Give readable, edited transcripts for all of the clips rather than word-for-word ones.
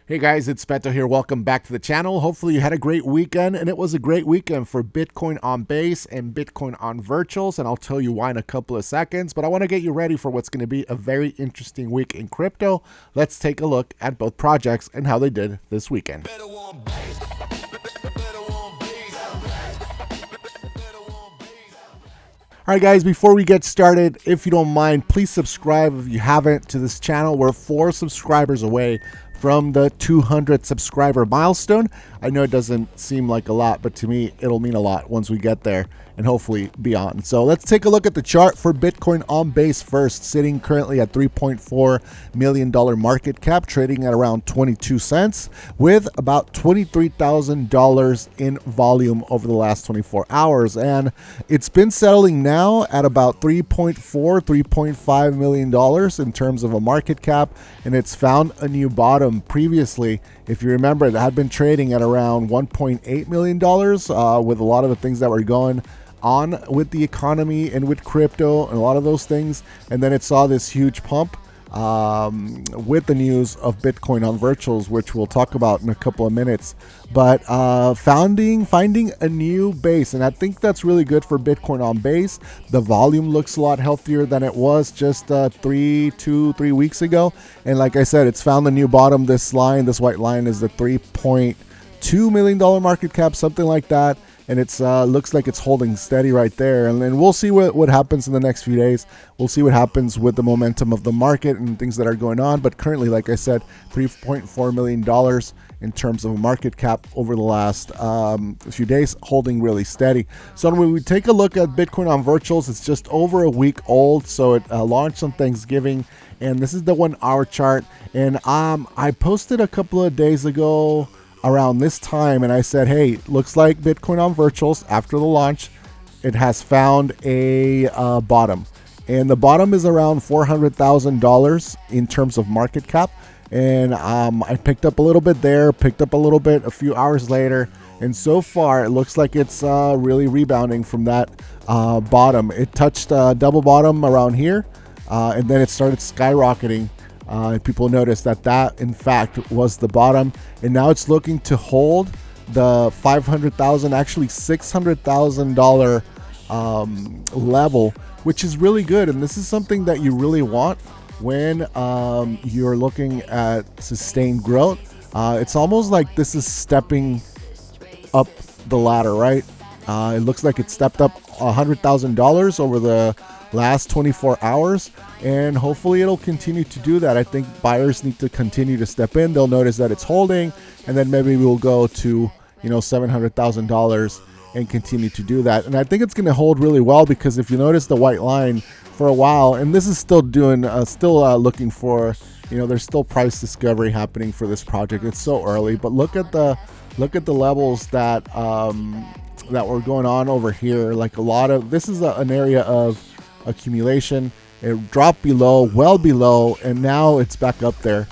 Hey guys, it's Beto here. Welcome back to the channel. Hopefully you had a great weekend, and it was a great weekend for Bitcoin on base and Bitcoin on virtuals, and I'll tell you why in a couple of seconds, but I want to get you ready for what's going to be a very interesting week in crypto. Let's take a look at both projects and how they did this weekend. All right, guys, before we get started, if you don't mind, please subscribe if you haven't to this channel. We're 4 subscribers away from the 200 subscriber milestone. I know it doesn't seem like a lot, but to me, it'll mean a lot once we get there and hopefully beyond. So let's take a look at the chart for Bitcoin on base first, sitting currently at $3.4 million market cap, trading at around 22 cents with about $23,000 in volume over the last 24 hours. And it's been settling now at about $3.5 million in terms of a market cap, and it's found a new bottom. Previously, if you remember, it had been trading at around $1.8 million with a lot of the things that were going on with the economy and with crypto and a lot of those things. And then it saw this huge pump with the news of Bitcoin on virtuals, which we'll talk about in a couple of minutes. But finding a new base, and I think that's really good for Bitcoin on base. The volume looks a lot healthier than it was just 3 weeks ago. And like I said, it's found a new bottom. This white line is the $3.2 million market cap, something like that. And it's looks like it's holding steady right there. And then we'll see what happens in the next few days. We'll see what happens with the momentum of the market and things that are going on. But currently, like I said, $3.4 million in terms of market cap over the last few days, holding really steady. So when we take a look at Bitcoin on virtuals, it's just over a week old. So it launched on Thanksgiving. And this is the 1 hour chart. And I posted a couple of days ago around this time, and I said, hey, looks like Bitcoin on virtuals after the launch, it has found a bottom, and the bottom is around $400,000 in terms of market cap. And I picked up a little bit there, picked up a little bit a few hours later, and so far it looks like it's really rebounding from that bottom. It touched double bottom around here, and then it started skyrocketing. People noticed that in fact was the bottom, and now it's looking to hold the $500,000, actually $600,000 level, which is really good. And this is something that you really want when you're looking at sustained growth. It's almost like this is stepping up the ladder, right? It looks like it stepped up $100,000 over the last 24 hours, and hopefully it'll continue to do that. I think buyers need to continue to step in. They'll notice that it's holding, and then maybe we'll go to $700,000 and continue to do that. And I think it's going to hold really well, because if you notice the white line for a while, and this is still doing looking for, there's still price discovery happening for this project. It's so early, but look at the levels that were going on over here. Like this is an area of accumulation. It dropped well below, and now it's back up there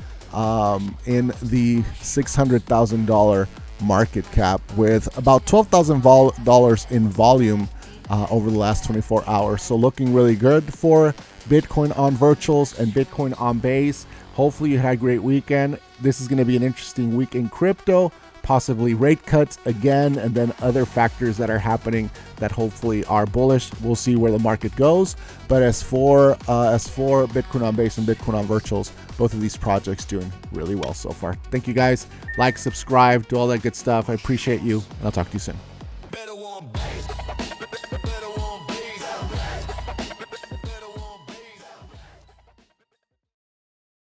in the $600,000 market cap with about $12,000 in volume over the last 24 hours. So looking really good for Bitcoin on virtuals and Bitcoin on base. Hopefully you had a great weekend. This is going to be an interesting week in crypto. Possibly rate cuts again, and then other factors that are happening that hopefully are bullish. We'll see where the market goes. But as for Bitcoin on base and Bitcoin on virtuals, both of these projects doing really well so far. Thank you guys. Like, subscribe, do all that good stuff. I appreciate you, and I'll talk to you soon.